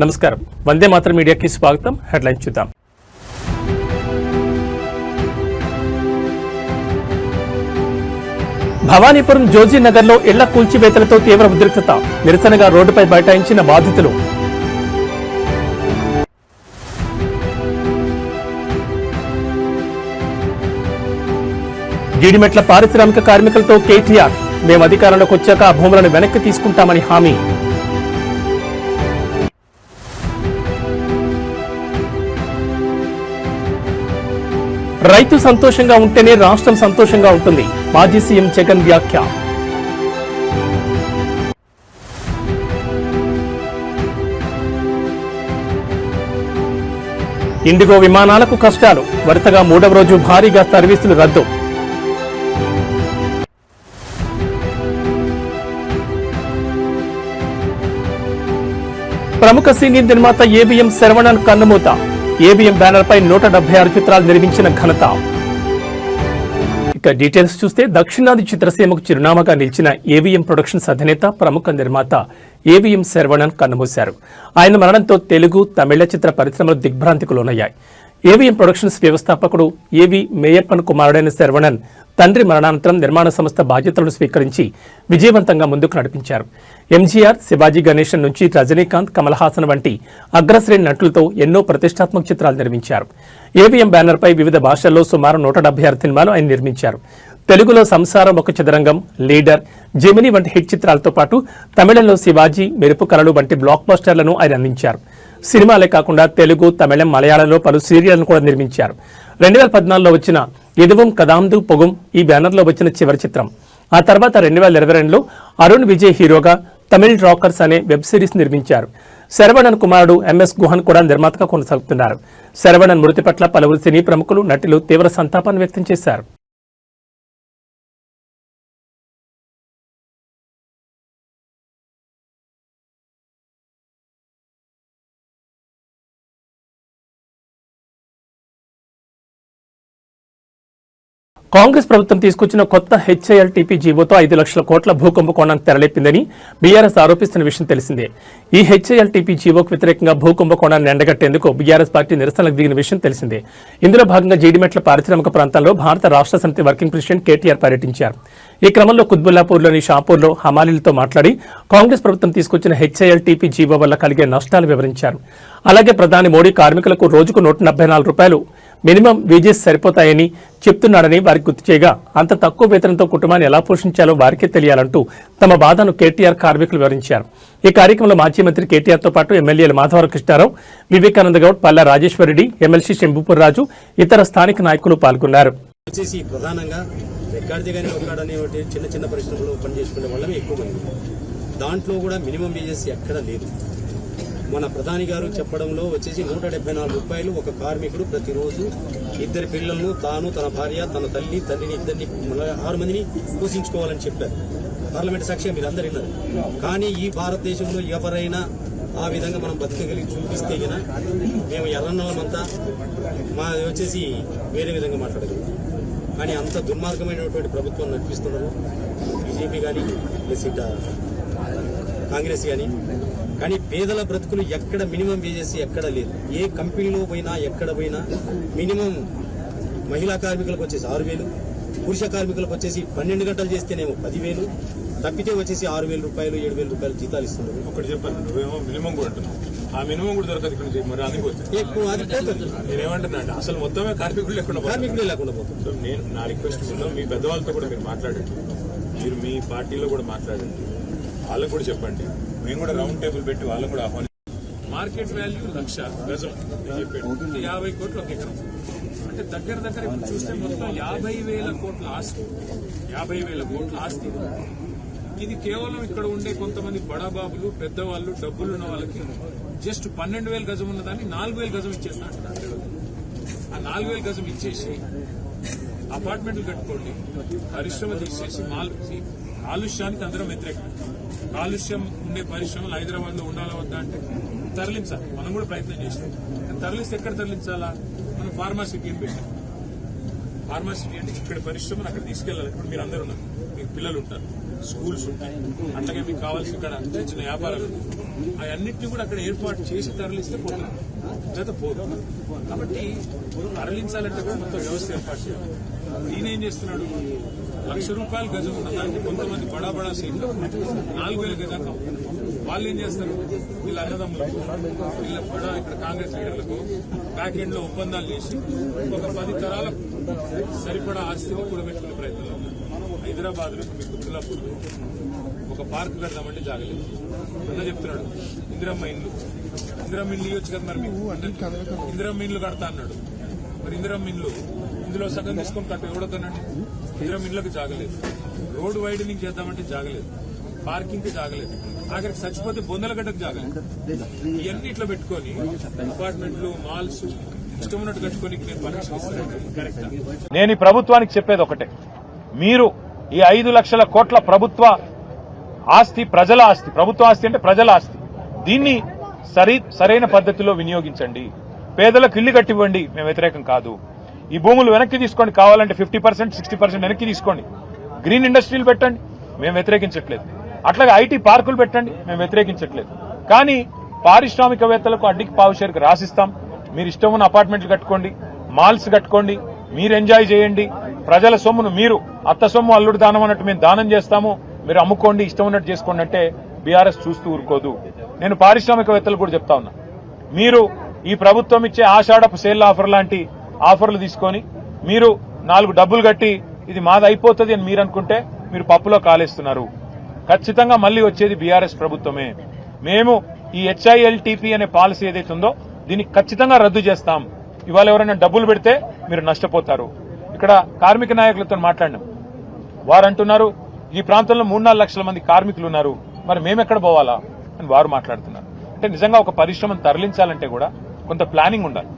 నమస్కారం వందే మాతరం మీడియాకి స్వాగతం. హెడ్లైన్ చూద్దాం. భవానీపురం జోజీ నగర్ లో ఇళ్ల కూల్చివేతలతో తీవ్ర ఉద్రిక్తత. నిరసనగా రోడ్డుపై బైఠాయించిన బాధితులు. జీడిమెట్ల పారిశ్రామిక కార్మికులతో కేటీఆర్ మేము అధికారంలోకి వచ్చాక ఆ భూములను వెనక్కి తీసుకుంటామని హామీ. రైతు సంతోషంగా ఉంటేనే రాష్ట్రం సంతోషంగా ఉంటుంది. మాజీ సీఎం జగన్ వ్యాఖ్య. ఇండిగో విమానాలకు కష్టాలు. వరుసగా 3వ రోజు భారీగా సర్వీసులు రద్దు. ప్రముఖ సీనియర్ నిర్మాత ఏబిఎం శరవణన్ కన్నుమూత. ఏబిఎం బ్యానర్ పై 176 చిత్రాలు నిర్మించిన ఘనత. ఇక డీటెయిల్స్ చూస్తే దక్షిణాది చిత్రసీమకు చిరునామాగా నిలిచిన ఏవిఎం ప్రొడక్షన్స్ అధినేత ప్రముఖ నిర్మాత ఏవిఎం శరవణన్ కన్నుమూశారు. ఆయన మరణంతో తెలుగు తమిళ చిత్ర పరిశ్రమలు దిగ్భ్రాంతికి లోనయ్యాయి. ఏవిఎం ప్రొడక్షన్స్ వ్యవస్థాపకుడు ఏవి మేయప్పన్ కుమారుడైన శరవణన్ తండ్రి మరణానంతరం నిర్మాణ సంస్థ బాధ్యతలను స్వీకరించి విజయవంతంగా ముందుకు నడిపించారు. ఎంజీఆర్, శివాజీ గణేశన్ నుంచి రజనీకాంత్, కమల్ హాసన్ వంటి అగ్రశ్రేణి నటులతో ఎన్నో ప్రతిష్టాత్మక చిత్రాలు నిర్మించారు. ఏవిఎం బ్యానర్ పై వివిధ భాషల్లో సుమారు 176 సినిమాలు ఆయన నిర్మించారు. తెలుగులో సంసారం ఒక చదరంగం, లీడర్, జెమిని వంటి హిట్ చిత్రాలతో పాటు తమిళంలో శివాజీ, మెరుపు కళలు వంటి బ్లాక్ బస్టర్లను ఆయన అందించారు. సినిమాలే కాకుండా తెలుగు, తమిళం, మలయాళంలో పలు సీరియళ్లను కూడా నిర్మించారు. 2014లో వచ్చిన ఎదువం కదాందు పొగుం ఈ బ్యానర్లో వచ్చిన చివరి చిత్రం. ఆ తర్వాత 2022లో అరుణ్ విజయ్ హీరోగా తమిళ్ రాకర్స్ అనే వెబ్ సిరీస్ నిర్మించారు. శరవణన్ కుమారుడు ఎంఎస్ గుహన్ కూడా నిర్మాతగా కొనసాగుతున్నారు. శరవణన్ మృతి పట్ల పలువురు సినీ ప్రముఖులు, నటులు తీవ్ర సంతాపాన్ని వ్యక్తం చేశారు. కాంగ్రెస్ ప్రభుత్వం తీసుకొచ్చిన కొత్త హెచ్ఐఎల్టీపీ జీవోతో 5 లక్షల కోట్ల భూకుంభకోణాన్ని తెరలేపిందని బీఆర్ఎస్ ఆరోపిస్తున్న విషయం తెలిసిందే. ఈ హెచ్ఐఎల్టీపీ జీవోకు వ్యతిరేకంగా భూకుంభకోణాన్ని ఎండగట్టేందుకు బీఆర్ఎస్ పార్టీ నిరసనలకు దిగిన విషయం తెలిసిందే. ఇందులో భాగంగా జీడిమెట్ల పారిశ్రామిక ప్రాంతాల్లో భారత రాష్ట్ర సమితి వర్కింగ్ ప్రెసిడెంట్ కేటీఆర్ పర్యటించారు. ఈ క్రమంలో కుత్బుల్లాపూర్లోని షాపూర్లో హమాలీలతో మాట్లాడి కాంగ్రెస్ ప్రభుత్వం తీసుకొచ్చిన హెచ్ఐఎల్టీపీ జీవో వల్ల కలిగే నష్టాలు వివరించారు. అలాగే ప్రధాని మోడీ కార్మికులకు రోజుకు 144 రూపాయలు మినిమం వేజెస్ సరిపోతాయని చెప్తున్నాడని వారికి గుర్తు చేయగా, అంత తక్కువ వేతనంతో కుటుంబాన్ని ఎలా పోషించాలో వారికే తెలియాలంటూ తమ బాధను కేటీఆర్ కార్మికులు వివరించారు. ఈ కార్యక్రమంలో మాజీ మంత్రి కేటీఆర్తో పాటు ఎమ్మెల్యేలు మాధవరం కృష్ణారావు, వివేకానంద గౌడ్, పల్లా రాజేశ్వరరెడ్డి, ఎమ్మెల్సీ శంభూపూర్ రాజు, ఇతర స్థానిక నాయకులు పాల్గొన్నారు. ప్రధానంగా చిన్న చిన్న పరిశ్రమలు పనిచేసుకునే వాళ్ళమే ఎక్కువ మంది. దాంట్లో కూడా మినిమం వేజెస్ ఎక్కడ లేదు. మన ప్రధాని గారు చెప్పడంలో 174 రూపాయలు ఒక కార్మికుడు ప్రతిరోజు 2 పిల్లలను, తాను, తన భార్య, తన తల్లి, తండ్రిని, ఇద్దరిని 6 మందిని పోషించుకోవాలని చెప్పారు. పార్లమెంట్ సాక్షిగా మీరు అందరు విన్నారు. కానీ ఈ భారతదేశంలో ఎవరైనా ఆ విధంగా మనం బతకగలిగి చూపిస్తే గిన మేము ఎర్రన్నలమంతా మా వేరే విధంగా మాట్లాడగలం. కానీ అంత దుర్మార్గమైనటువంటి ప్రభుత్వం నడిపిస్తున్నారు బీజేపీ కానీ, కాంగ్రెస్ కానీ పేదల బ్రతుకులు ఎక్కడ మినిమం వేజెస్ ఎక్కడ లేదు. ఏ కంపెనీలో పోయినా ఎక్కడ పోయినా మినిమం మహిళా కార్మికులకు 6,000, పురుష కార్మికులకు 12 గంటలు చేస్తేనేమో 10,000, తప్పితే 6,000 రూపాయలు 7,000 రూపాయలు జీతాలు ఇస్తున్నారు. ఒకటి చెప్పాను, నువ్వేమో మినిమం కూడా అంటున్నావు. ఆ మినిమం కూడా దొరకదు ఇక్కడ. మరి అది ఎక్కువ అది పోతుంది. నేనేమంటున్నా అంటే అసలు మొత్తమే కార్మికులు లేకుండా పోతుంది. సో నేను నా రిక్వెస్ట్ మీ పెద్దవాళ్ళతో కూడా మీరు మాట్లాడండి. మీరు మీ పార్టీలో కూడా మాట్లాడండి. వాళ్ళకు కూడా చెప్పండి. మేము కూడా రౌండ్ టేబుల్ పెట్టి వాళ్ళకు కూడా ఆహ్వానిస్తాం. మార్కెట్ వాల్యూ 1,00,000 గజం చెప్పాడు. 50 కోట్లు ఒక ఎకరం. అంటే దగ్గర ఇప్పుడు చూస్తే మొత్తం 50,000 కోట్ల ఆస్తి. 50,000 కోట్ల ఆస్తి. ఇది కేవలం ఇక్కడ ఉండే కొంతమంది బడాబాబులు, పెద్దవాళ్ళు, డబ్బులున్న వాళ్ళకి జస్ట్ 12,000 గజం ఉన్నదాన్ని 4,000 గజం ఇచ్చేస్తా అంటున్నారు. ఆ 4,000 గజం ఇచ్చేసి అపార్ట్మెంట్లు కట్టుకోండి, పరిశ్రమ తీసేసి కాలుష్యానికి అందరం వ్యతిరేకం. కాలుష్యం ఉండే పరిశ్రమలు హైదరాబాద్ లో ఉండాలా వద్దా అంటే తరలించాలి. మనం కూడా ప్రయత్నం చేస్తాం. తరలిస్తే ఎక్కడ తరలించాలా? మనం ఫార్మాసిటీ అని పెట్టాం. ఫార్మాసిటీ అంటే ఇక్కడ పరిశ్రమను అక్కడ తీసుకెళ్లాలి. ఇప్పుడు మీరు అందరూ ఉన్నారు, మీకు పిల్లలు ఉంటారు. స్కూల్స్ ఉంటాయి, అట్లాగే మీకు కావాల్సిన ఇక్కడ అంటే చిన్న వ్యాపారాలు అవన్నింటినీ కూడా అక్కడ ఏర్పాటు చేసి తరలిస్తే పోతుంది, లేదా పోదు. కాబట్టి తరలించాలంటే కూడా మొత్తం వ్యవస్థ ఏర్పాటు చేయాలి. ఈయన ఏం చేస్తున్నాడు, ₹1,00,000 గజం ఉన్న దానికి కొంతమంది బడా బడా సీట్లు 4,000 గజాలు వాళ్ళు ఏం చేస్తారు, వీళ్ళ అన్నదమ్ములకు వీళ్ళ బడా ఇక్కడ కాంగ్రెస్ లీడర్లకు బ్యాక్ ఎండ్ లో ఒప్పందాలు చేసి ఒక 10 తరాలకు సరిపడా ఆస్తిని కూడబెట్టుకునే ప్రయత్నంలో ఉన్నారు. హైదరాబాద్ లో మీకు గుర్తులాపూర్ ఒక పార్క్ కడదామంటే జాగలేదు. అన్న చెప్తున్నాడు ఇందిరమ్మ ఇండ్లు ఇవ్వచ్చు కదా, మరి మీకు ఇందిరమ్మ ఇండ్లు కడతా అన్నాడు. మరి ఇందిరమ్మ ఇండ్లు ఇందులో సగం తీసుకొని కట్ట ఎవడొద్దనండి. ఇందిరమ్మ ఇండ్లకు జాగలేదు, రోడ్ వైడనింగ్ చేద్దామంటే జాగలేదు, పార్కింగ్ కి జాగలేదు, ఆఖరికి చచ్చిపోతే బొందలగడ్డకు జాగలేదు. ఇవన్నీ ఇట్లా పెట్టుకొని అపార్ట్మెంట్లు మాల్స్ ఇష్టం ఉన్నట్టు కట్టుకొని నేను పర్మిషన్ ఇస్తాను. కరెక్టా? నేను ఈ ప్రభుత్వానికి చెప్పేది ఒకటే, మీరు ఈ 5 లక్షల కోట్ల ప్రభుత్వ ఆస్తి ప్రజల ఆస్తి, ప్రభుత్వ ఆస్తి అంటే ప్రజల ఆస్తి, దీన్ని సరైన పద్ధతిలో వినియోగించండి. పేదలకు ఇల్లు కట్టివ్వండి, మేము వ్యతిరేకం కాదు. ఈ భూములు వెనక్కి తీసుకోండి, కావాలంటే 50%, 60% వెనక్కి తీసుకోండి. గ్రీన్ ఇండస్ట్రీలు పెట్టండి, మేము వ్యతిరేకించట్లేదు. అట్లాగే ఐటీ పార్కులు పెట్టండి, మేము వ్యతిరేకించట్లేదు. కానీ పారిశ్రామికవేత్తలకు అడ్డికి పావుషేరుకు రాసిస్తాం. మీరు ఇష్టం ఉన్న అపార్ట్మెంట్లు కట్టుకోండి, మాల్స్ కట్టుకోండి, మీరు ఎంజాయ్ చేయండి. ప్రజల సొమ్మును మీరు అత్త సొమ్ము అల్లుడు దానం అన్నట్టు మేము దానం చేస్తాము, మీరు అమ్ముకోండి, ఇష్టం ఉన్నట్టు చేసుకోండి అంటే బీఆర్ఎస్ చూస్తూ ఊరుకోదు. నేను పారిశ్రామికవేత్తలు కూడా చెప్తా ఉన్నా, మీరు ఈ ప్రభుత్వం ఇచ్చే ఆషాఢపు సేల్ ఆఫర్ లాంటి ఆఫర్లు తీసుకొని మీరు 4 డబ్బులు కట్టి ఇది మాది అయిపోతుంది అని మీరు అనుకుంటే మీరు పప్పులో కాలేస్తున్నారు. ఖచ్చితంగా మళ్లీ వచ్చేది బీఆర్ఎస్ ప్రభుత్వమే. మేము ఈ HILTP అనే పాలసీ ఏదైతే ఉందో దీన్ని ఖచ్చితంగా రద్దు చేస్తాం. ఇవాళ ఎవరైనా డబ్బులు పెడితే మీరు నష్టపోతారు. ఇక్కడ కార్మిక నాయకులతో మాట్లాడినాం, వారు అంటున్నారు ఈ ప్రాంతంలో 3-4 లక్షల మంది కార్మికులు ఉన్నారు, మరి మేమెక్కడ పోవాలా అని వారు మాట్లాడుతున్నారు. అంటే నిజంగా ఒక పరిశ్రమను తరలించాలంటే కూడా కొంత ప్లానింగ్ ఉండాలి.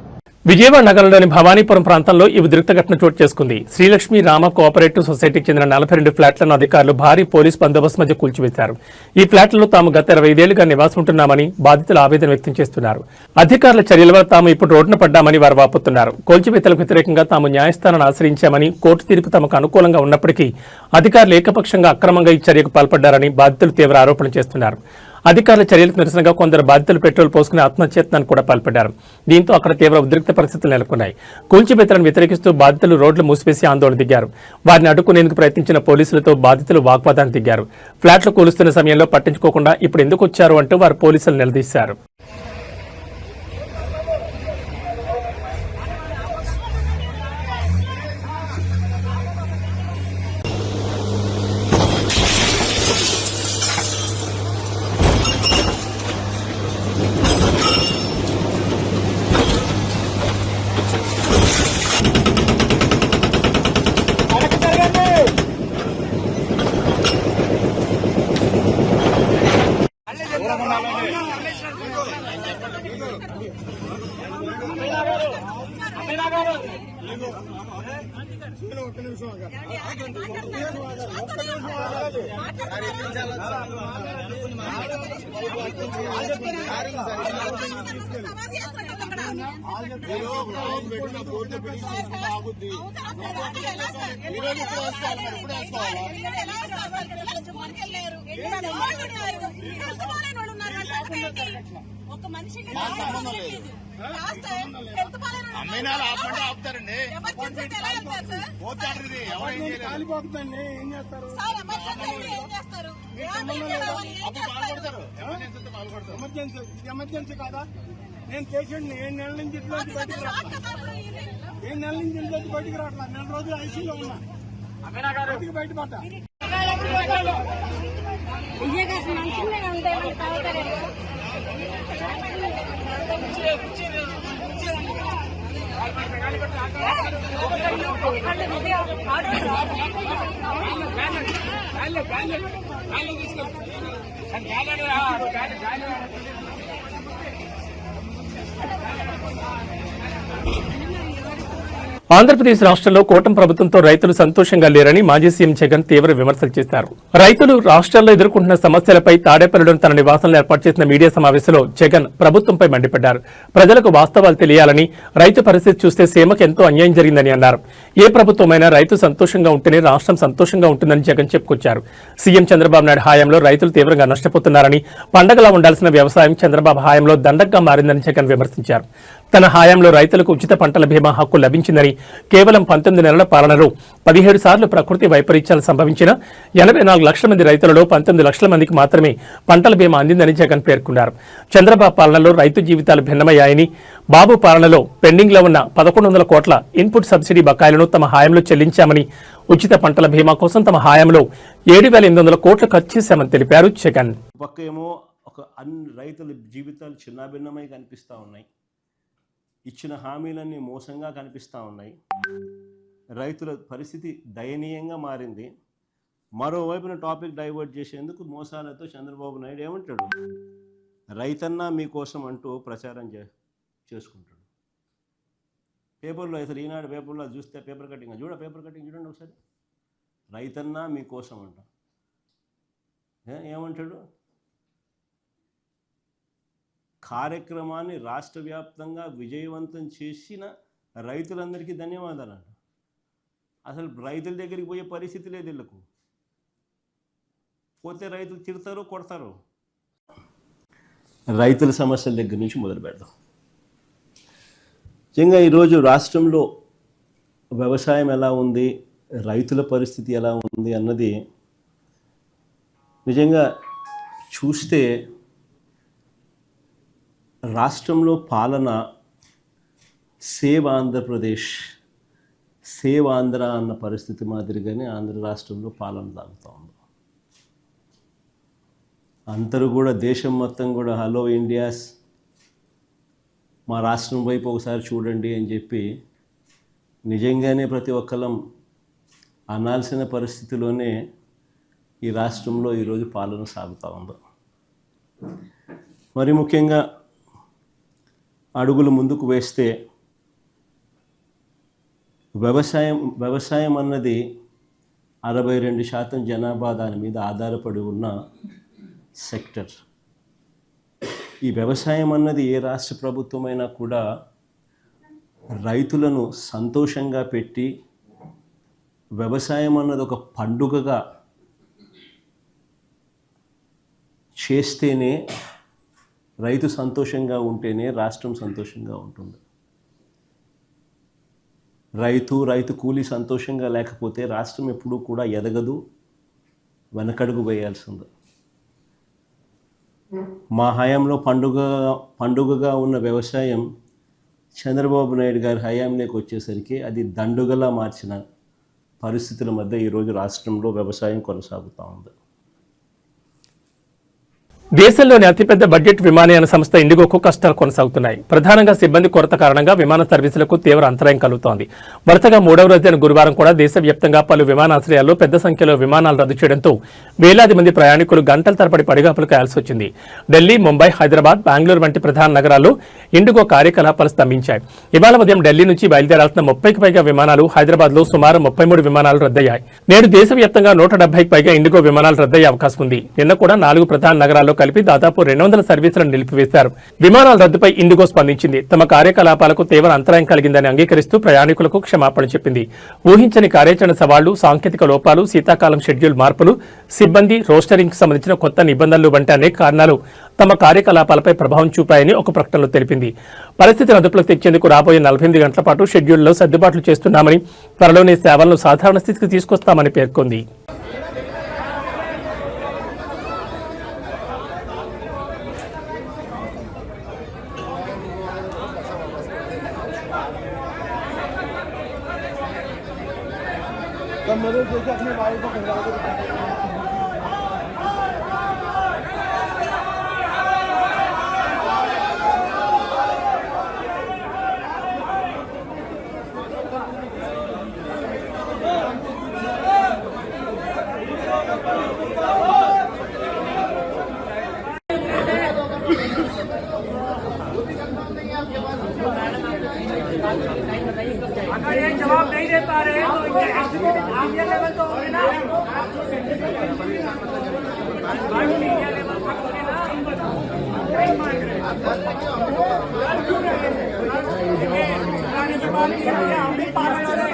విజయవాడ నగరంలోని భవానీపురం ప్రాంతంలో ఈ ఉద్రిక్త ఘటన చోటు చేసుకుంది. శ్రీలక్ష్మి రామ కోఆపరేటివ్ సొసైటీకి చెందిన 42 ఫ్లాట్లను అధికారులు భారీ పోలీస్ బందోబస్తు మధ్య కూల్చివేశారు. ఈ ఫ్లాట్లలో తాము గత 25 ఏళ్లుగా నివాసం ఉంటున్నామని బాధితులు ఆవేదన వ్యక్తం చేస్తున్నారు. అధికారుల చర్యల వల్ల తాము ఇప్పుడు రోడ్డున పడ్డామని వారు వాపోతున్నారు. కూల్చివేతలకు వ్యతిరేకంగా తాము న్యాయస్థానాన్ని ఆశ్రయించామని, కోర్టు తీర్పు తమకు అనుకూలంగా ఉన్నప్పటికీ అధికారులు ఏకపక్షంగా అక్రమంగా ఈ చర్యకు పాల్పడ్డారని బాధితులు తీవ్ర ఆరోపణలు చేస్తున్నారు. అధికారుల చర్యలకు నిరసనగా కొందరు బాధితులు పెట్రోల్ పోసుకుని ఆత్మహత్యత్నానికి కూడా పాల్పడ్డారు. దీంతో అక్కడ తీవ్ర ఉద్రిక్త పరిస్థితులు నెలకొన్నాయి. కూల్చివేతలను వ్యతిరేకిస్తూ బాధితులు రోడ్లు మూసివేసి ఆందోళన దిగారు. వారిని అడ్డుకునేందుకు ప్రయత్నించిన పోలీసులతో బాధితులు వాగ్వాదానికి దిగారు. ఫ్లాట్లు కూలుస్తున్న సమయంలో పట్టించుకోకుండా ఇప్పుడు ఎందుకు వచ్చారు అంటూ వారు పోలీసులు నిలదీశారు. ఒక మనిషికి కాలిపోతుందండి, ఏం చేస్తారు? ఎమర్జెన్సీ కాదా? నేను పేషెంట్ 7 నెలల నుంచి ఇంట్లోంచి బయటకు రావట్లా. 7 నెలల నుంచి ఇంట్లోంచి బయటకు రావట్లా. 4 రోజులు ఐసీలో ఉన్నా, బయటకు బయటపడ్డా. ఆంధ్రప్రదేశ్ రాష్ట్రంలో కూటమి ప్రభుత్వంతో రైతులు సంతోషంగా లేరని మాజీ సీఎం జగన్ తీవ్ర విమర్శలు చేశారు. రైతులు రాష్ట్రాల్లో ఎదుర్కొంటున్న సమస్యలపై తాడేపల్లిలోని తన నివాసంలో ఏర్పాటు చేసిన మీడియా సమావేశంలో జగన్ ప్రభుత్వంపై మండిపడ్డారు. ప్రజలకు వాస్తవాలు తెలియాలని, రైతు పరిస్థితి చూస్తే సీమకు ఎంతో అన్యాయం జరిగిందని అన్నారు. ఏ ప్రభుత్వమైనా రైతు సంతోషంగా ఉంటేనే రాష్ట్రం సంతోషంగా ఉంటుందని జగన్ చెప్పుకొచ్చారు. సీఎం చంద్రబాబు నాయుడు హయాంలో రైతులు తీవ్రంగా నష్టపోతున్నారని, పండగలా ఉండాల్సిన వ్యవసాయం చంద్రబాబు హయాంలో దండగ్గా మారిందని జగన్ విమర్శించారు. తన హయాంలో రైతులకు ఉచిత పంటల బీమా హక్కు లభించిందని, కేవలం 19 నెలల పాలనలో 17 సార్లు ప్రకృతి వైపరీత్యాలు సంభవించిన 84 లక్షల మంది రైతులలో 19 లక్షల మందికి మాత్రమే పంటల బీమా అందిందని జగన్ పేర్కొన్నారు. చంద్రబాబు పాలనలో రైతు జీవితాలు భిన్నమయ్యాయని, బాబు పాలనలో పెండింగ్లో ఉన్న 1100 కోట్ల ఇన్పుట్ సబ్సిడీ బకాయిలను తమ హయాంలో చెల్లించామని, ఉచిత పంటల బీమా కోసం తమ హయాంలో 7,800 కోట్లు ఖర్చు చేశామని తెలిపారు జగన్. పక్కేమో అన్ని రైతుల జీవితాలు చిన్నాభిన్నమై కనిపిస్తూ ఉన్నాయి. ఇచ్చిన హామీలన్నీ మోసంగా కనిపిస్తూ ఉన్నాయి. రైతుల పరిస్థితి దయనీయంగా మారింది. మరోవైపున టాపిక్ డైవర్ట్ చేసేందుకు మోసాలతో చంద్రబాబు నాయుడు ఏమంటాడు, రైతన్నా మీకోసం అంటూ ప్రచారం చేసుకుంటాడు. పేపర్లో అసలు ఈనాడు పేపర్లో చూస్తే పేపర్ కటింగ్ చూడండి ఒకసారి. రైతన్నా మీకోసం అంట ఏమంటాడు, కార్యక్రమాన్ని రాష్ట్ర వ్యాప్తంగా విజయవంతం చేసిన రైతులందరికీ ధన్యవాదాలు అంట. అసలు రైతుల దగ్గరికి పోయే పరిస్థితి లేదు వీళ్ళకు. పోతే రైతులు తిడతారు, కొడతారు. రైతుల సమస్యల దగ్గర నుంచి మొదలు పెడదాం. నిజంగా ఈరోజు రాష్ట్రంలో వ్యవసాయం ఎలా ఉంది, రైతుల పరిస్థితి ఎలా ఉంది అన్నది నిజంగా చూస్తే రాష్ట్రంలో పాలన సేవ్ ఆంధ్రప్రదేశ్, సేవ్ ఆంధ్ర అన్న పరిస్థితి మాదిరిగానే ఆంధ్ర రాష్ట్రంలో పాలన సాగుతూ ఉంది. అందరూ కూడా దేశం మొత్తం కూడా హలో ఇండియాస్, మా రాష్ట్రం వైపు ఒకసారి చూడండి అని చెప్పి నిజంగానే ప్రతి ఒక్కరం అనాల్సిన పరిస్థితిలోనే ఈ రాష్ట్రంలో ఈరోజు పాలన సాగుతూ ఉంది. మరి ముఖ్యంగా అడుగులు ముందుకు వేస్తే వ్యవసాయం అన్నది 62% జనాభా దాని మీద ఆధారపడి ఉన్న సెక్టర్. ఈ వ్యవసాయం అన్నది ఏ రాష్ట్ర ప్రభుత్వమైనా కూడా రైతులను సంతోషంగా పెట్టి, వ్యవసాయం అన్నది ఒక పండుగగా చేస్తేనే, రైతు సంతోషంగా ఉంటేనే రాష్ట్రం సంతోషంగా ఉంటుంది. రైతు కూలీ సంతోషంగా లేకపోతే రాష్ట్రం ఎప్పుడూ కూడా ఎదగదు, వెనకడుగు వేయాల్సింది. మా హయాంలో పండుగగా ఉన్న వ్యవసాయం చంద్రబాబు నాయుడు గారి హయాంలోకి వచ్చేసరికి అది దండుగలా మార్చిన పరిస్థితుల మధ్య ఈరోజు రాష్ట్రంలో వ్యవసాయం కొనసాగుతూ ఉంది. దేశంలోని అతిపెద్ద బడ్జెట్ విమానయాన సంస్థ ఇండిగోకు కష్టాలు కొనసాగుతున్నాయి. ప్రధానంగా సిబ్బంది కొరత కారణంగా విమాన సర్వీసులకు తీవ్ర అంతరాయం కలుగుతోంది. వరుసగా 3వ రోజైన గురువారం కూడా దేశవ్యాప్తంగా పలు విమానాశ్రయాల్లో పెద్ద సంఖ్యలో విమానాలు రద్దు చేయడంతో వేలాది మంది ప్రయాణికులు గంటల తరబడి పడిగాపులు కాయాల్సి వచ్చింది. ఢిల్లీ, ముంబై, హైదరాబాద్, బెంగళూరు వంటి ప్రధాన నగరాల్లో ఇండిగో కార్యకలాపాలు స్తంభించాయి. ఇవాళ ఉదయం ఢిల్లీ నుంచి బయలుదేరాల్సిన 30కి పైగా విమానాలు, హైదరాబాద్లో సుమారు 33 విమానాలు రద్దయ్యాయి. నేడు దేశవ్యాప్తంగా 170కి పైగా ఇండిగో విమానాలు రద్దయ్యే అవకాశం ఉంది. నిన్న కూడా 4 ప్రధాన నగరాల్లో కలిపి దాదాపు 200 సర్వీసులను నిలిపివేశారు. విమానాల రద్దుపై ఇండిగో స్పందించింది. తమ కార్యకలాపాలకు తీవ్ర అంతరాయం కలిగిందని అంగీకరిస్తూ ప్రయాణికులకు క్షమాపణ చెప్పింది. ఊహించని కార్యాచరణ సవాళ్లు, సాంకేతిక లోపాలు, శీతాకాలం షెడ్యూల్ మార్పులు, సిబ్బంది రోస్టరింగ్ సంబంధించిన కొత్త నిబంధనలు వంటి అనేక కారణాలు తమ కార్యకలాపాలపై ప్రభావం చూపాయని ఒక ప్రకటనలో తెలిపింది. పరిస్థితిని అదుపులోకి తెచ్చేందుకు రాబోయే 48 గంటల పాటు షెడ్యూల్లో సర్దుబాట్లు చేస్తున్నామని, త్వరలోనే సేవలను సాధారణ స్థితికి తీసుకొస్తామని పేర్కొంది. मदद जैसे अपने भाई को पंजाब को अगर ये जवाब नहीं दे पा रहे तो इंडिया लेवल तो होंगे ना, इंडिया लेवल तक होंगे ना। हम भी पागल हो रहे हैं।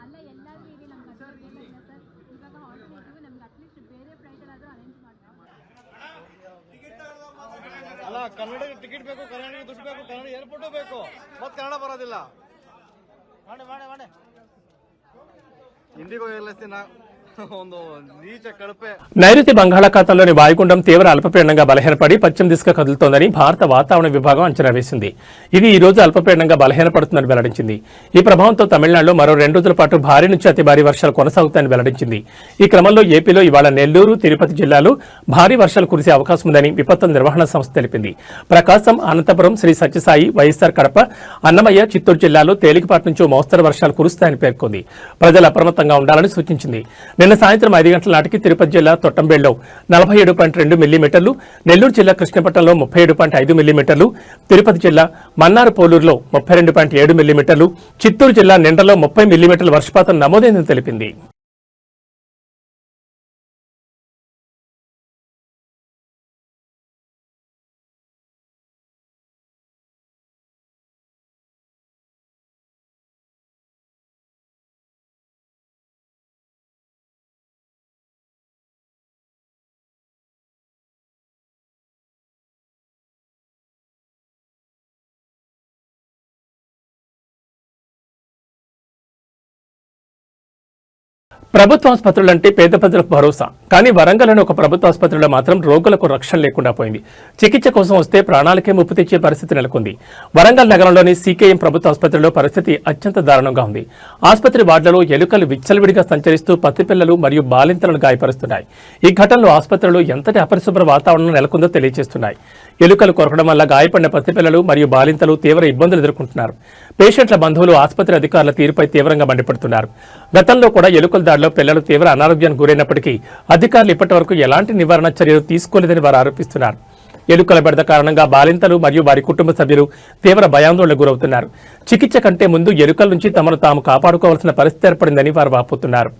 ಅಲ್ಲ ಎಲ್ಲರೂ ಇದೆ ನಮ್ಗೆ ಸರ್ ಇವಾಗ ಆಲ್ಟರ್ನೇಟಿವ್ ನಮ್ಗೆ ಅಟ್ಲೀಸ್ಟ್ ಬೇರೆ ಫ್ಲೈಟ್ ಆದರೂ ಅರೇಂಜ್ ಮಾಡ್ತಾರೆ. ಅಲ್ಲ ಕನ್ನಡಕ್ಕೆ ಟಿಕೆಟ್ ಬೇಕು, ಕನ್ನಡಕ್ಕೆ ದುಡ್ಡು ಬೇಕು, ಕನ್ನಡ ಏರ್ಪೋರ್ಟು ಬೇಕು, ಮತ್ತೆ ಕನ್ನಡ ಬರೋದಿಲ್ಲ. ಮಾಡಿ ఇండిగో వెళ్ళేసిన ಒಂದು నీచ కడుపే. నైరుతి బంగాళాఖాతంలోని వాయుగుండం తీవ్ర అల్పపీడనంగా బలహీనపడి పశ్చిమ దిశగా కదులుతోందని భారత వాతావరణ విభాగం అంచనా వేసింది. ఇది ఈ రోజు అల్పపీడనంగా బలహీనపడుతుందని వెల్లడించింది. ఈ ప్రభావంతో తమిళనాడులో మరో 2 రోజుల పాటు భారీ నుంచి అతి భారీ వర్షాలు కొనసాగుతాయని వెల్లడించింది. ఈ క్రమంలో ఏపీలో ఇవాళ నెల్లూరు, తిరుపతి జిల్లాలో భారీ వర్షాలు కురిసే అవకాశం ఉందని విపత్తుల నిర్వహణ సంస్థ తెలిపింది. ప్రకాశం, అనంతపురం, శ్రీ సత్యసాయి, వైఎస్ఆర్ కడప, అన్నమయ్య, చిత్తూరు జిల్లాలో తేలికపాటి నుంచి మోస్తరు వర్షాలు కురుస్తాయని పేర్కొంది. ప్రజలు అప్రమత్తంగా ఉండాలని సూచించింది. నిన్న సాయంత్రం 5 గంటల నాటికి తిరుపతి జిల్లా తొట్టంబేడులో 47.2 మిల్లీమీటర్లు, నెల్లూరు జిల్లా కృష్ణపట్నంలో 37.5 మిల్లీమీటర్లు, తిరుపతి జిల్లా మన్నార్ పోలూరులో 32.7 మిల్లీమీటర్లు, చిత్తూరు జిల్లా నిండలో 30 మిల్లీమీటర్ల వర్షపాతం నమోదైందని తెలిపింది. ప్రభుత్వ ఆసుపత్రులంటే పేద ప్రజలకు భరోసా, కానీ వరంగల్లోని ఒక ప్రభుత్వ ఆసుపత్రిలో మాత్రం రోగులకు రక్షణ లేకుండా పోయింది. చికిత్స కోసం వస్తే ప్రాణాలకే ముప్పు తెచ్చే పరిస్థితి నెలకొంది. వరంగల్ నగరంలోని సీకేఎం ప్రభుత్వ ఆసుపత్రిలో పరిస్థితి అత్యంత దారుణంగా ఉంది. ఆసుపత్రి వార్డులలో ఎలుకలు విచ్చలవిడిగా సంచరిస్తూ పసిపిల్లలు మరియు బాలింతలను గాయపరుస్తున్నాయి. ఈ ఘటనలో ఆసుపత్రిలో ఎంతటి అపరిశుభ్ర వాతావరణం నెలకొందో తెలియజేస్తున్నాయి. ఎలుకలు కొరకడం వల్ల గాయపడిన పసిపిల్లలు మరియు బాలింతలు తీవ్ర ఇబ్బందులు ఎదుర్కొంటున్నారు. పేషెంట్ల బంధువులు ఆసుపత్రి అధికారుల తీరుపై తీవ్రంగా మండిపడుతున్నారు. గతంలో కూడా ఎలుకల దాడిలో పిల్లలు తీవ్ర అనారోగ్యానికి గురైనప్పటికీ అధికారులు ఇప్పటివరకు ఎలాంటి నివారణ చర్యలు తీసుకోలేదని వారు ఆరోపిస్తున్నారు. ఎలుకల బెడద కారణంగా బాలింతలు మరియు వారి కుటుంబ సభ్యులు తీవ్ర భయాందోళనకు గురవుతున్నారు. చికిత్స కంటే ముందు ఎలుకల నుంచి తమను తాము కాపాడుకోవాల్సిన పరిస్థితి ఏర్పడిందని వారు వాపోతున్నారు.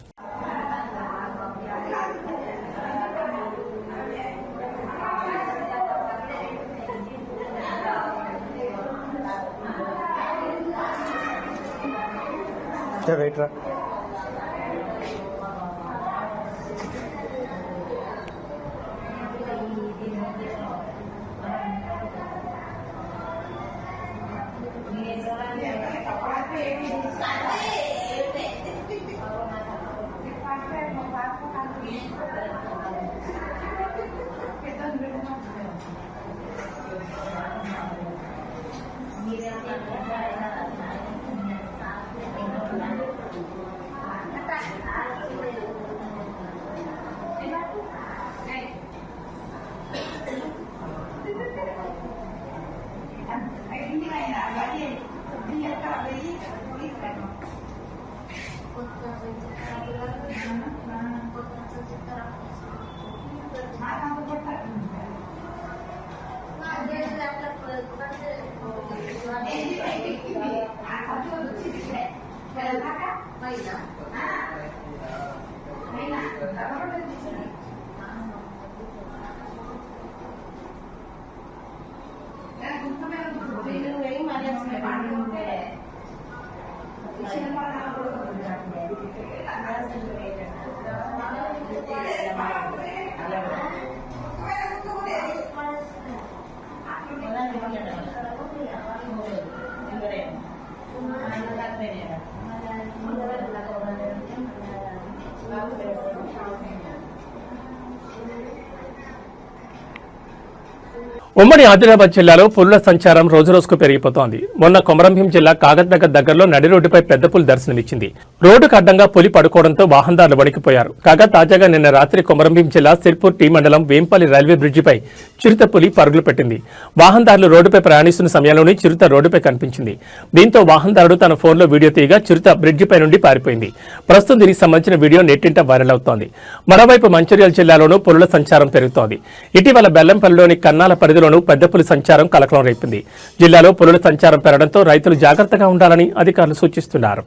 ఉమ్మడి ఆదిలాబాద్ జిల్లాలో పులుల సంచారం రోజురోజుకు పెరిగిపోతోంది. మొన్న కొమరంభీం జిల్లా కాగజ్నగర్ దగ్గరలో నడి రోడ్డుపై పెద్ద పులి దర్శనమిచ్చింది. రోడ్డుకు అడ్డంగా పులి పడుకోవడంతో వాహనదారులు వణికిపోయారు. కాగా తాజాగా నిన్న రాత్రి కొమరంభీం జిల్లా సిర్పూర్ టీ మండలం వేంపల్లి రైల్వే బ్రిడ్జిపై చిరుత పులి పరుగులు పెట్టింది. వాహనదారులు రోడ్డుపై ప్రయాణిస్తున్న సమయంలోనే చిరుత రోడ్డుపై కనిపించింది. దీంతో వాహనదారుడు తన ఫోన్లో వీడియో తీయగా చిరుత బ్రిడ్జిపై నుండి పారిపోయింది. ప్రస్తుతం దీనికి సంబంధించిన వీడియో నెట్టింట వైరల్ అవుతోంది. మరోవైపు మంచిర్యాల జిల్లాలోనూ పులుల సంచారం పెరుగుతోంది. ఇటీవల బెల్లంపల్లిలోని కన్నాల పరిధిలోనూ పెద్ద పులి సంచారం కలకలం రేపింది. జిల్లాలో పులుల సంచారం పెరగడంతో రైతులు జాగ్రత్తగా ఉండాలని అధికారులు సూచిస్తున్నారు.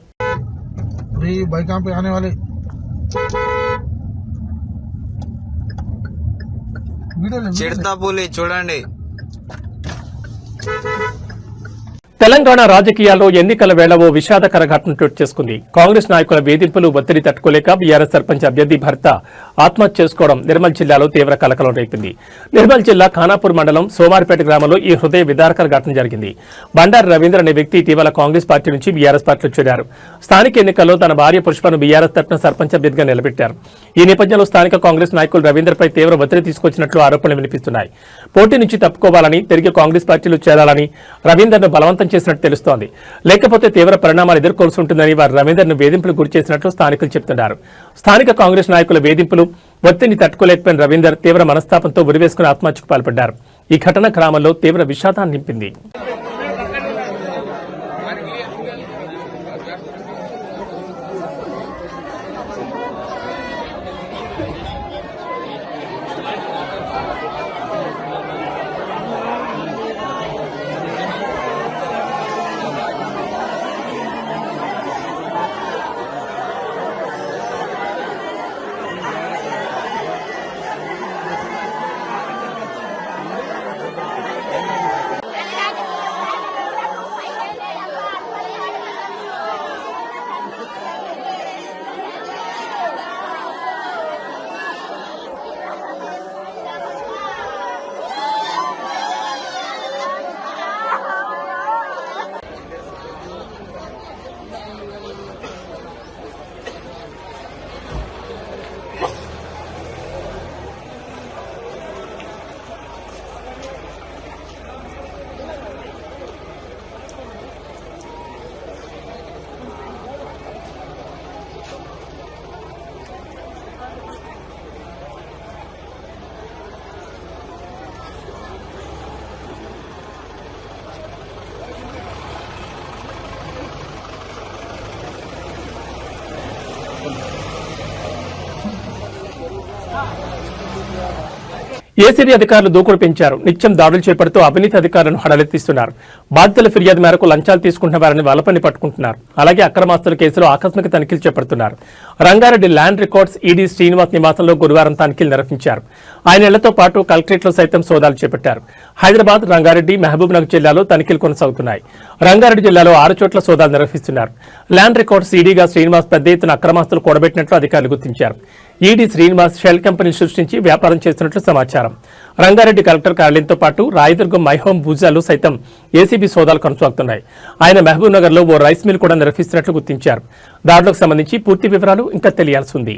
చిడతాపులి చూడండి. తెలంగాణ రాజకీయాల్లో ఎన్నికల వేళ ఓ విషాదకర ఘటన చోటు చేసుకుంది. కాంగ్రెస్ నాయకుల వేధింపులు ఒత్తిడి తట్టుకోలేక బీఆర్ఎస్ సర్పంచ్ అభ్యర్థి భర్త ఆత్మహత్య చేసుకోవడం నిర్మల్ జిల్లాలో తీవ్ర కలకలం రేపింది. నిర్మల్ జిల్లా ఖానాపూర్ మండలం సోమారిపేట గ్రామంలో ఈ హృదయ విదారకర ఘటన జరిగింది. బండారు రవీంద్ర అనే వ్యక్తి ఇటీవల కాంగ్రెస్ పార్టీ నుంచి బీఆర్ఎస్ పార్టీలో చేరారు. స్థానిక ఎన్నికల్లో తన భార్య పుష్పను బీఆర్ఎస్ తరఫున సర్పంచ్ అభ్యర్థిగా నిలబెట్టారు. ఈ నేపథ్యంలో స్థానిక కాంగ్రెస్ నాయకులు రవీంద్రపై తీవ్ర ఒత్తిడి తీసుకొచ్చినట్లు ఆరోపణలు వినిపిస్తున్నాయి. పోటీ నుంచి తప్పుకోవాలని, తిరిగి కాంగ్రెస్ పార్టీలో చేరాలని రవీందర్ను బలవంతం చేసినట్టు తెలుస్తోంది. లేకపోతే తీవ్ర పరిణామాలు ఎదుర్కోవాల్సి ఉంటుందని వారు రవీందర్ను వేధింపులు గురి చేసినట్లు స్థానికులు చెబుతున్నారు. స్థానిక కాంగ్రెస్ నాయకుల వేధింపులు ఒత్తిడిని తట్టుకోలేకపోయిన రవీందర్ తీవ్ర మనస్తాపంతో ఉరివేసుకుని ఆత్మహత్యకు పాల్పడ్డారు. ఈ ఘటన గ్రామంలో తీవ్ర విషాదాన్ని నింపింది. ఏసీబీ అధికారులు దూకుడు పెంచారు. నిత్యం దాడులు చేపడుతూ అవినీతి అధికారులను హడలెత్తిస్తున్నారు. బాధితుల ఫిర్యాదు మేరకు లంచాలు తీసుకుంటున్న వారిని వలపని పట్టుకుంటున్నారు. అలాగే అక్రమాస్తుల కేసులో ఆకస్మిక తనిఖీలు చేపడుతున్నారు. Rangareddy land records ED Srinivas నివాసంలో గురువారం తనిఖీలు నిర్వహించారు. ఆయన ఇళ్లతో పాటు కలెక్టరేట్లో సైతం సోదాలు చేపట్టారు. హైదరాబాద్, రంగారెడ్డి, మహబూబ్నగర్ జిల్లాలో తనిఖీలు కొనసాగుతున్నాయి. రంగారెడ్డి జిల్లాలో 6 చోట్ల సోదాలు నిర్వహిస్తున్నారు. ల్యాండ్ రికార్డ్స్ ఈడీగా శ్రీనివాస్ పెద్ద ఎత్తున అక్రమాస్తులు కూడబెట్టినట్లు అధికారులు గుర్తించారు. ఈడీ శ్రీనివాస్ షెల్ కంపెనీ సృష్టించి వ్యాపారం చేస్తున్నట్లు సమాచారం. రంగారెడ్డి కలెక్టర్ కార్యాలయంతో పాటు రాయదుర్గం మైహోం భూజాలు సైతం ఏసీబీ సోదాలు కొనసాగుతున్నాయి. ఆయన మహబూబ్ నగర్ లో ఓ రైస్ మిల్ కూడా నిర్వహిస్తున్నట్లు గుర్తించారు. దాడులకు సంబంధించి పూర్తి వివరాలు ఇంకా తెలియాల్సి ఉంది.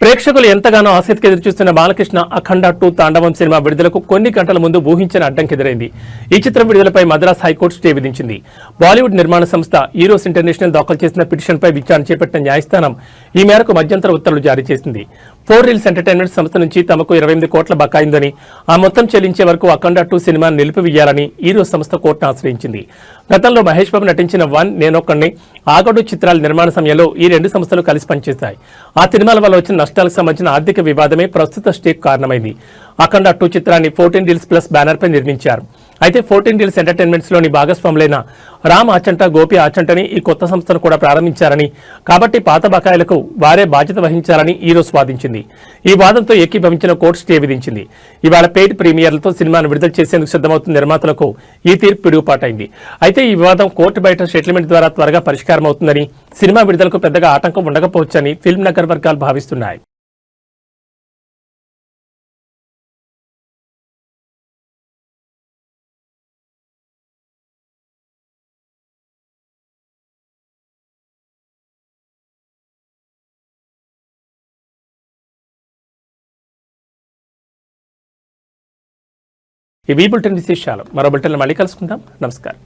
ప్రేక్షకులు ఎంతగానో ఆసక్తిగా ఎదురుచూస్తున్న బాలకృష్ణ అఖండ 2 తాండవం సినిమా విడుదలకు కొన్ని గంటల ముందు ఊహించిన అడ్డంకి ఎదురైంది. ఈ చిత్రం విడుదలపై మద్రాస్ హైకోర్టు స్టే విధించింది. బాలీవుడ్ నిర్మాణ సంస్థ ఈరోస్ ఇంటర్నేషనల్ దాఖలు చేసిన పిటిషన్పై విచారణ చేపట్టిన న్యాయస్థానం ఈ మేరకు మధ్యంతర ఉత్తర్వులు జారీ చేసింది. 4 రీల్స్ ఎంటర్టైన్మెంట్ సంస్థ నుంచి తమకు 28 కోట్ల బకాయిందని, ఆ మొత్తం చెల్లించే వరకు అఖండ 2 సినిమాను నిలిపివేయాలని ఈరోస్ సంస్థ కోర్టును ఆశ్రయించింది. గతంలో మహేష్ బాబు నటించిన 1 నేనొక్కడిని, ఆగడు చిత్రాల నిర్మాణ సమయంలో ఈ 2 సంస్థలు కలిసి పనిచేశాయి. ఆ సినిమాల వల్ల వచ్చిన నష్టాలకు సంబంధించిన ఆర్థిక వివాదమే ప్రస్తుత స్టేక్ కారణమైంది. అఖండ 2 చిత్రాన్ని 14 రీల్స్ ప్లస్ బ్యానర్ పై నిర్మించారు. అయితే 14 డీల్స్ ఎంటర్టైన్మెంట్స్ లోని భాగస్వాములైన రామ్ ఆచంట, గోపి ఆచంటని ఈ కొత్త సంస్థను కూడా ప్రారంభించారని, కాబట్టి పాత బకాయిలకు వారే బాధ్యత వహించాలని ఈ రోజు వాదించింది. ఈ వాదంతో ఏకీభవించిన కోర్టు స్టే విధించింది. ఇవాళ పెయిడ్ ప్రీమియర్లతో సినిమాను విడుదల చేసేందుకు సిద్ధమవుతున్న నిర్మాతలకు ఈ తీర్పు పిడుగుపాటైంది. అయితే ఈ వివాదం కోర్టు బయట సెటిల్మెంట్ ద్వారా త్వరగా పరిష్కారం అవుతుందని, సినిమా విడుదలకు పెద్దగా ఆటంకం ఉండకపోవచ్చని ఫిల్మ్ నగర్ వర్గాలు భావిస్తున్నాయి. ఈ బులెటిన్ విశేషాలు మరో బులెటిన్లో మళ్ళీ కలుసుకుందాం. నమస్కారం.